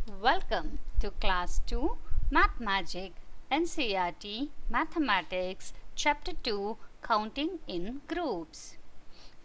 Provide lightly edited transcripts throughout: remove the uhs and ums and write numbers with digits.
Welcome to Class 2 Math Magic NCERT Mathematics Chapter 2 Counting in Groups.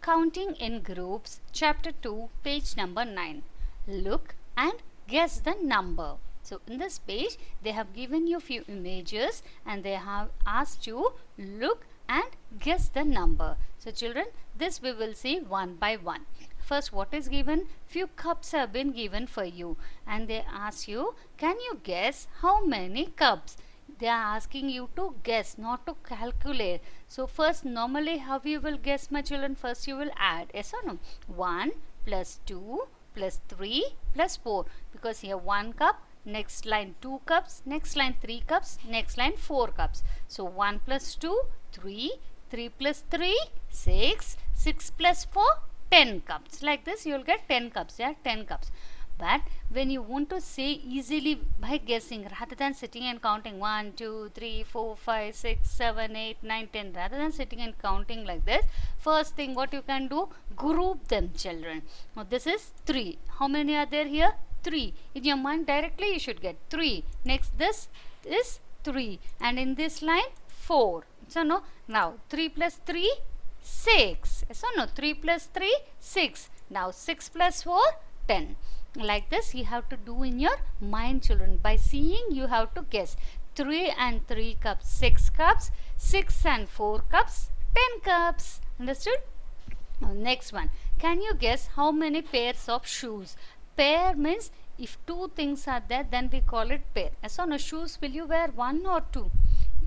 Counting in Groups Chapter 2 page number 9. Look and guess the number. So in this page they have given you few images and they have asked you look and guess the number. So children, this we will see one by one. First, what is given? Few cups have been given for you and they ask you, can you guess how many cups? They are asking you to guess, not to calculate. So first, normally how you will guess, my children? First you will add, yes or no? 1 plus 2 plus 3 plus 4, because here 1 cup, next line 2 cups, next line 3 cups, next line 4 cups. So 1 plus 2, 3, 3 plus 3, 6, 6 plus 4, 10 cups. Like this you will get 10 cups, yeah, 10 cups. But when you want to say easily by guessing, rather than sitting and counting 1, 2, 3, 4, 5, 6, 7, 8, 9, 10, rather than sitting and counting like this, first thing what you can do, group them, children. Now this is 3. How many are there here? 3. In your mind directly you should get 3. Next this is 3. And in this line 4. So no, now 3 plus 3, 6. So no, 3 plus 3, 6. Now 6 plus 4, 10. Like this you have to do in your mind, children. By seeing you have to guess. 3 and 3 cups, 6 cups. 6 and 4 cups, 10 cups. Understood? Now next one. Can you guess how many pairs of shoes? Pair means if two things are there, then we call it pair. So no, shoes will you wear 1 or 2?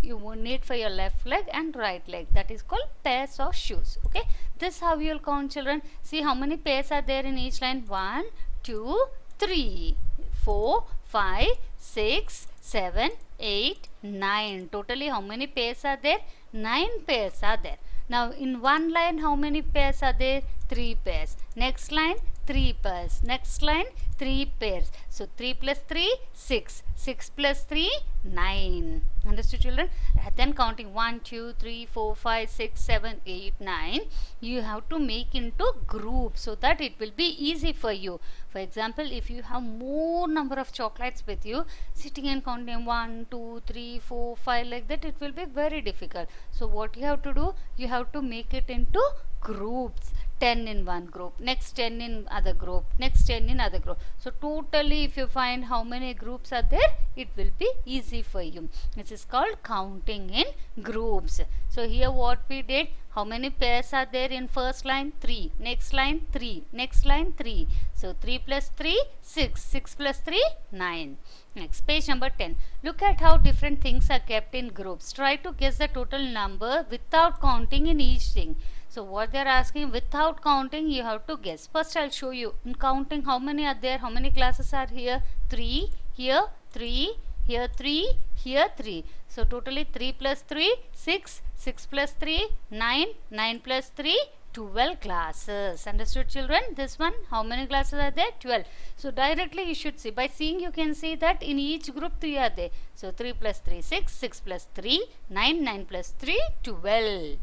You will need for your left leg and right leg. That is called pairs of shoes. Okay, this how you will count, children. See how many pairs are there in each line. 1, 2, 3, 4, 5, 6, 7, 8, 9. Totally how many pairs are there? 9 pairs are there. Now in one line how many pairs are there? 3 pairs. Next line 3 pairs. Next line 3 pairs. So 3 plus 3, 6. 6 plus 3, 9. Understood, children? Then counting 1, 2, 3, 4, 5, 6, 7, 8, 9. You have to make into groups so that it will be easy for you. For example, if you have more number of chocolates with you, sitting and counting 1, 2, 3, 4, 5 like that, it will be very difficult. So what you have to do? You have to make it into groups. 10 in one group, next 10 in other group, next 10 in other group. So totally if you find how many groups are there, it will be easy for you. This is called counting in groups. So here what we did, how many pairs are there in first line? 3, next line 3, next line 3. So 3 plus 3, 6, 6 plus 3, 9. Next, page number 10. Look at how different things are kept in groups. Try to guess the total number without counting in each thing. So what they are asking, without counting you have to guess. First I'll show you in counting how many are there, how many classes are here. 3, here 3, here 3, here 3. So totally 3 plus 3, 6, 6 plus 3, 9, 9 plus 3, 12 classes. Understood, children? This one, how many classes are there? 12. So directly you should see. By seeing you can see that in each group 3 are there. So 3 plus 3, 6, 6 plus 3, 9, 9 plus 3, 12.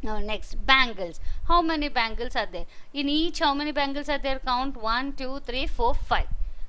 Now next, bangles. How many bangles are there? In each, how many bangles are there? Count 1, 2, 3, 4, 5.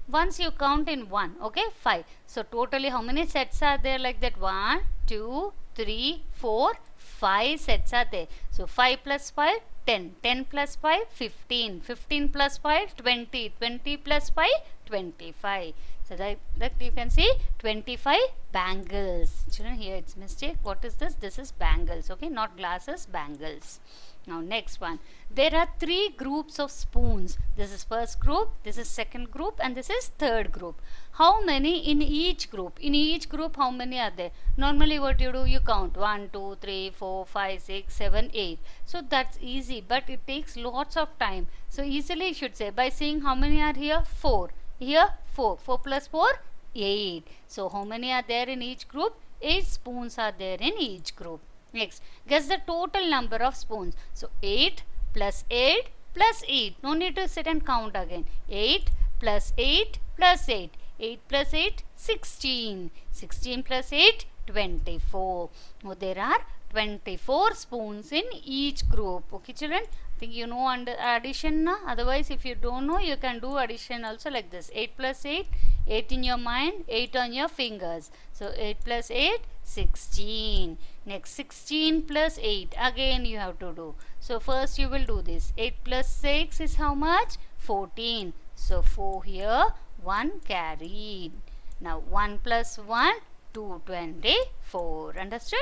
Once you count in 1, okay, 5. So totally how many sets are there like that? 1, 2, 3, 4, 5 sets are there. So 5 plus 5, 10. 10 plus 5, 15. 15 plus 5, 20. 20 plus 5, 25. So that you can see 25 bangles. Children, here it's mistake. What is this? This is bangles. Okay, not glasses, bangles. Now next one. There are 3 groups of spoons. This is first group, this is second group, and this is third group. How many in each group? In each group how many are there? Normally what you do? You count 1, 2, 3, 4, 5, 6, 7, 8. So that's easy, but it takes lots of time. So easily you should say by saying how many are here? 4. Here 4. 4 plus 4, 8. So how many are there in each group? 8 spoons are there in each group. Next, guess the total number of spoons. So 8 plus 8 plus 8. No need to sit and count again. 8 plus 8 plus 8. 8 plus 8, 16. 16 plus 8, 24. Now there are 24 spoons in each group. Okay, children? I think you know under addition na? Otherwise if you don't know, you can do addition also like this. 8 plus 8, 8 in your mind, 8 on your fingers. So 8 plus 8, 16. Next 16 plus 8. Again you have to do. So first you will do this. 8 plus 6 is how much? 14. So 4 here, 1 carried. Now 1 plus 1, 2, 24. Understood?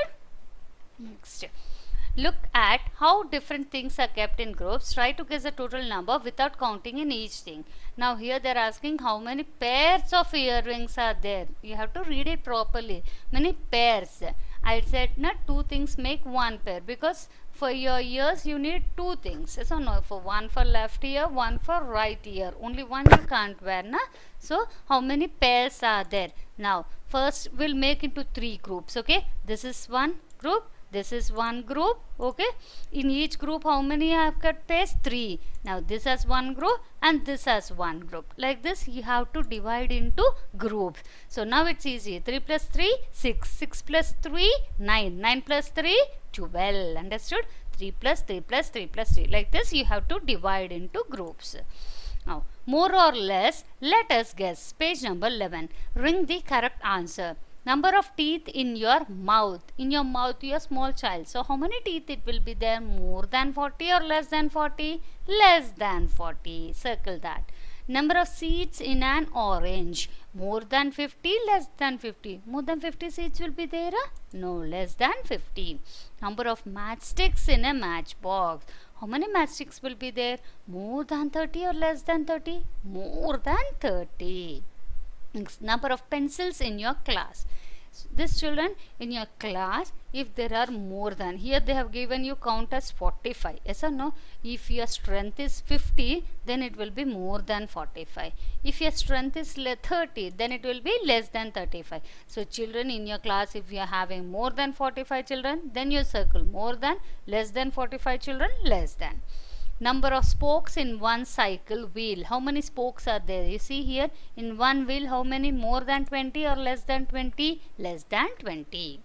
Next. Look at how different things are kept in groups. Try to guess the total number without counting in each thing. Now here they are asking how many pairs of earrings are there. You have to read it properly. Many pairs. I said not two things make one pair, because for your ears you need two things. So no, for one for left ear, one for right ear. Only one you can't wear, na? So how many pairs are there? Now first we'll make into three groups. Okay, this is one group. This is one group. Okay, in each group how many I have got pairs? 3. Now this has one group and this has one group. Like this you have to divide into groups. So now it's easy. 3 plus 3, 6. 6 plus 3, 9. 9 plus 3, 12. Understood? 3 plus 3 plus 3 plus 3. Like this you have to divide into groups. Now more or less, let us guess. Page number 11. Ring the correct answer. Number of teeth in your mouth. In your mouth, you are small child. So how many teeth it will be there? More than 40 or less than 40? Less than 40. Circle that. Number of seeds in an orange. More than 50, less than 50. More than 50 seeds will be there? No, less than 50. Number of matchsticks in a matchbox. How many matchsticks will be there? More than 30 or less than 30? More than 30. Number of pencils in your class. So this children in your class, if there are more than, here they have given you count as 45. Yes or no? If your strength is 50, then it will be more than 45. If your strength is 30, then it will be less than 35. So children in your class, if you are having more than 45 children, then you circle more than. Less than 45 children, less than. Number of spokes in one cycle wheel. How many spokes are there? You see here in one wheel how many? More than 20 or less than 20? Less than 20.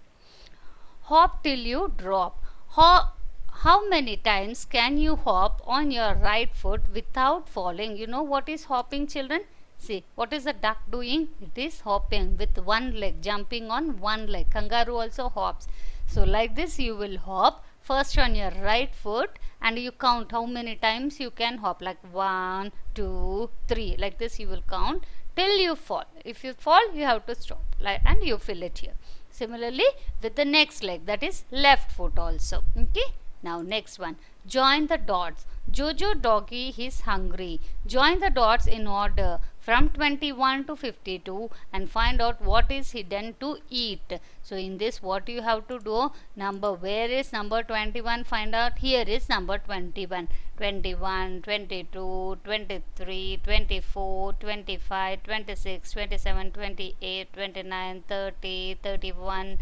Hop till you drop. How many times can you hop on your right foot without falling? You know what is hopping, children? See, what is the duck doing? It is hopping with one leg, jumping on one leg. Kangaroo also hops. So like this you will hop first on your right foot and you count how many times you can hop, like 1, 2, 3. Like this you will count till you fall. If you fall, you have to stop, like, and you fill it here. Similarly with the next leg, that is left foot also. Okay. Now next one, join the dots. Jojo doggy is hungry. Join the dots in order from 21 to 52 and find out what is hidden to eat. So in this what you have to do, number, where is number 21? Find out. Here is number 21. 21, 22, 23, 24, 25, 26, 27, 28, 29, 30, 31.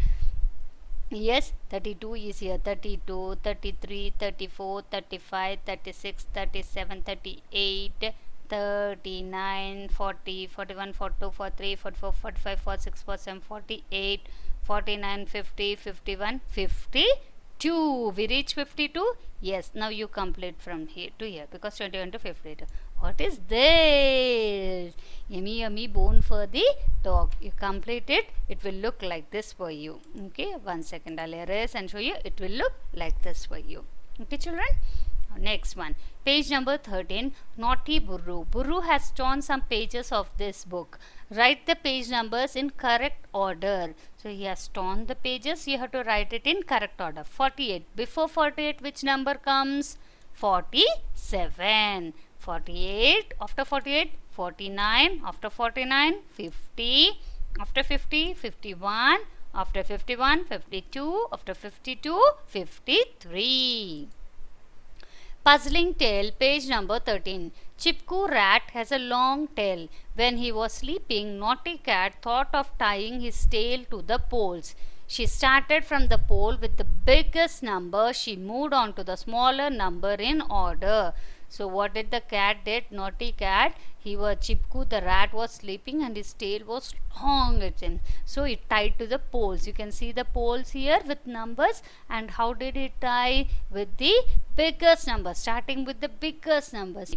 Yes, 32 is here. 32, 33, 34, 35, 36, 37, 38, 39, 40, 41, 42, 43, 44, 45, 46, 47, 48, 49, 50, 51, 52. We reach 52? Yes, now you complete from here to here, because 21 to 52. What is this? Yummy yummy bone for the dog. You complete it, it will look like this for you. Okay, 1 second, I'll erase and show you. It will look like this for you. Okay children. Next one, page number 13. Naughty Burru. Burru has torn some pages of this book. Write the page numbers in correct order. So he has torn the pages. You have to write it in correct order. 48. Before 48, which number comes? 47. 48. After 48, 49. After 49, 50. After 50, 51. After 51, 52. After 52, 53. Puzzling tale, page number 13. Chipku rat has a long tail. When he was sleeping, Naughty Cat thought of tying his tail to the poles. She started from the pole with the biggest number. She moved on to the smaller number in order. So what did the cat did? Naughty Cat, Chipku the rat was sleeping and his tail was long at him. So it tied to the poles. You can see the poles here with numbers. And how did it tie? With the biggest number, starting with the biggest numbers.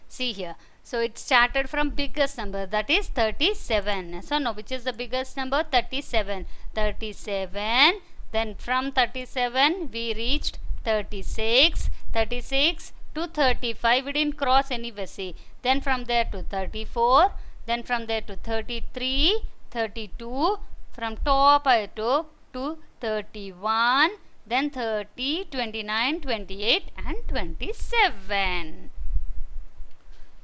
See here, So it started from biggest number, that is 37. So now which is the biggest number? 37. 37. Then from 37 we reached 36. 36 to 35. We didn't cross any vessel. Then from there to 34. Then from there to 33. 32. From top I took to 31. Then 30, 29, 28 and 27.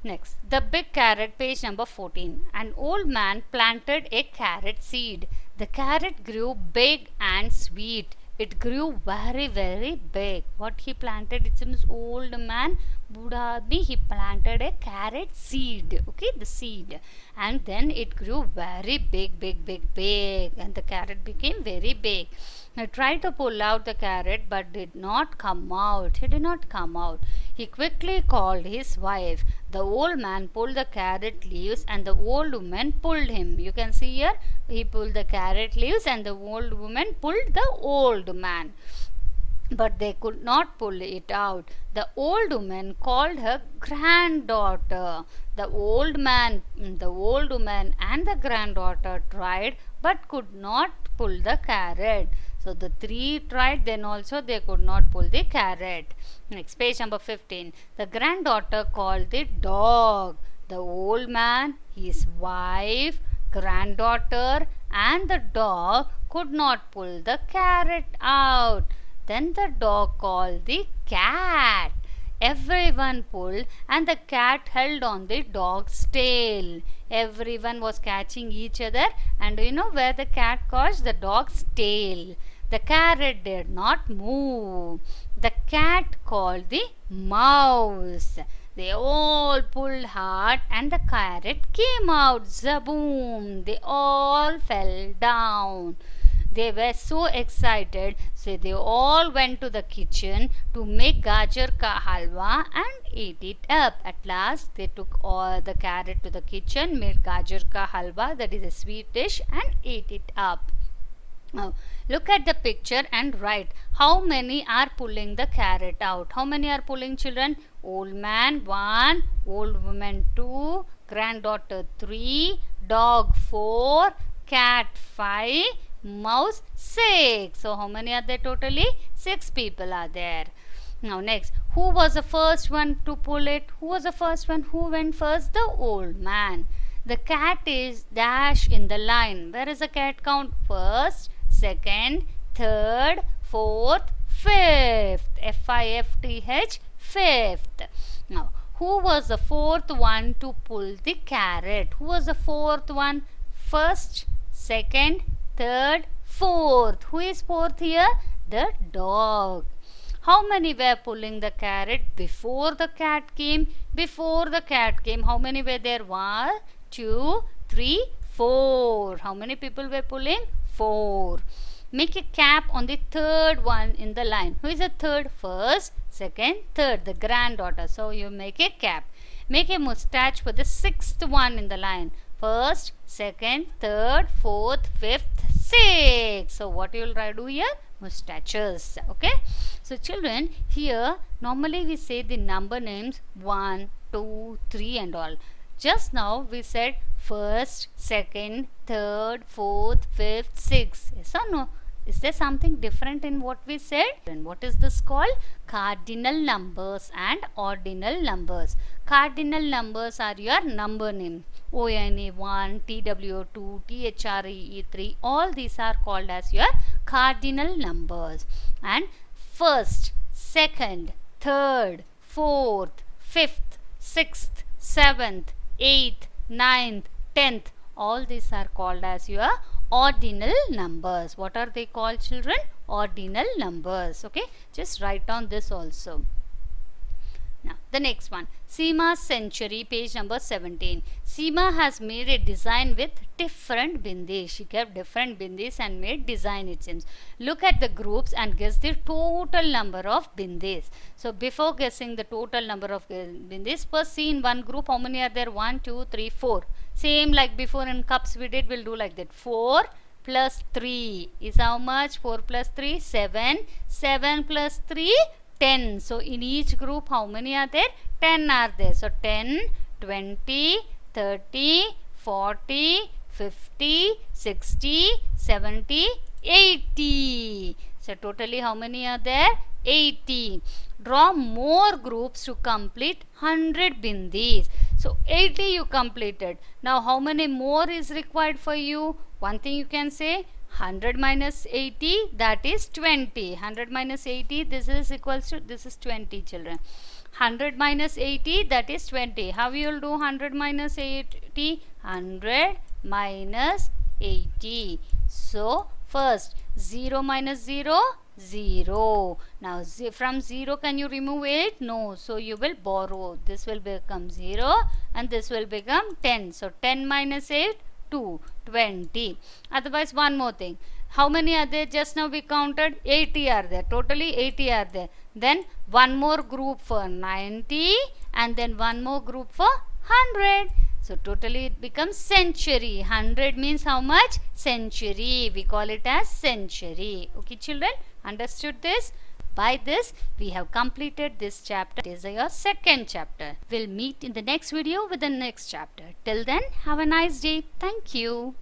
Next, the big carrot, page number 14. An old man planted a carrot seed. The carrot grew big and sweet. It grew very, very big. What he planted? It seems old man, Buddha Admi, he planted a carrot seed. Okay, the seed. And then it grew very big, big, big, big. And the carrot became very big. He tried to pull out the carrot but did not come out. He did not come out. He quickly called his wife. The old man pulled the carrot leaves and the old woman pulled him. You can see here, he pulled the carrot leaves and the old woman pulled the old man. But they could not pull it out. The old woman called her granddaughter. The old woman and the granddaughter tried but could not pull the carrot. So the three tried, then also they could not pull the carrot. Next, page number 15. The granddaughter called the dog. The old man, his wife, granddaughter and the dog could not pull the carrot out. Then the dog called the cat. Everyone pulled and the cat held on the dog's tail. Everyone was catching each other, and you know where the cat caught? The dog's tail. The carrot did not move. The cat called the mouse. They all pulled hard and the carrot came out. Zaboom! They all fell down. They were so excited, so they all went to the kitchen to make gajar ka halwa and ate it up. At last, they took all the carrot to the kitchen, made gajar ka halwa, that is a sweet dish, and ate it up. Now, look at the picture and write how many are pulling the carrot out. How many are pulling, children? Old man 1, old woman 2, granddaughter 3, dog 4, cat 5, mouse 6. So how many are there totally? 6 people are there. Now next, who was the first one to pull it? Who was the first one? Who went first? The old man. The cat is dash in the line. Where is the cat count? First, second, third, fourth, fifth. F-I-F-T-H, fifth. Now, who was the fourth one to pull the carrot? Who was the fourth one? First, second, third, fourth. Who is fourth here? The dog. How many were pulling the carrot before the cat came? Before the cat came, how many were there? 1, 2, 3, 4. How many people were pulling? 4. Make a cap on the third one in the line. Who is the third? First, second, third. The granddaughter. So you make a cap. Make a mustache for the sixth one in the line. First, second, third, fourth, fifth, sixth. So what you will do here? Mustaches. Okay. So children, here normally we say the number names 1, 2, 3 and all. Just now we said first, second, third, fourth, fifth, sixth. Yes or no? Is there something different in what we said? And what is this called? Cardinal numbers and ordinal numbers. Cardinal numbers are your number name. ONA1, TWO2, THRE3. All these are called as your cardinal numbers. And first, second, third, fourth, fifth, sixth, seventh, 8th, 9th, 10th, all these are called as your ordinal numbers. What are they called, children? Ordinal numbers. Okay, just write down this also. Now, the next one, Seema's Century, page number 17. Seema has made a design with different bindis. She kept different bindis and made design, it seems. Look at the groups and guess the total number of bindis. So, before guessing the total number of bindis, first see in one group how many are there? 1, 2, 3, 4. Same like before in cups we did, we'll do like that. 4 plus 3 is how much? 4 plus 3, 7. 7 plus 3, 10. So in each group how many are there? 10 are there. So 10, 20, 30, 40, 50, 60, 70, 80. So totally how many are there? 80. Draw more groups to complete 100 bindis. So 80 you completed. Now how many more is required for you? One thing you can say, 100 minus 80, that is 20. 100 minus 80, this is equals to, this is 20 children. 100 minus 80, that is 20. How you will do 100 minus 80? 100 minus 80. So first 0 minus 0, 0. Now from 0 can you remove 8? No. So you will borrow. This will become 0 and this will become 10. So 10 minus 8, 2, 20. Otherwise one more thing. How many are there? Just now we counted 80 are there. Totally 80 are there. Then one more group for 90 and then one more group for 100. So totally it becomes century. 100 means how much? Century. We call it as century. Okay children, understood this? By this we have completed this chapter. It is your second chapter. We'll meet in the next video with the next chapter. Till then, have a nice day. Thank you.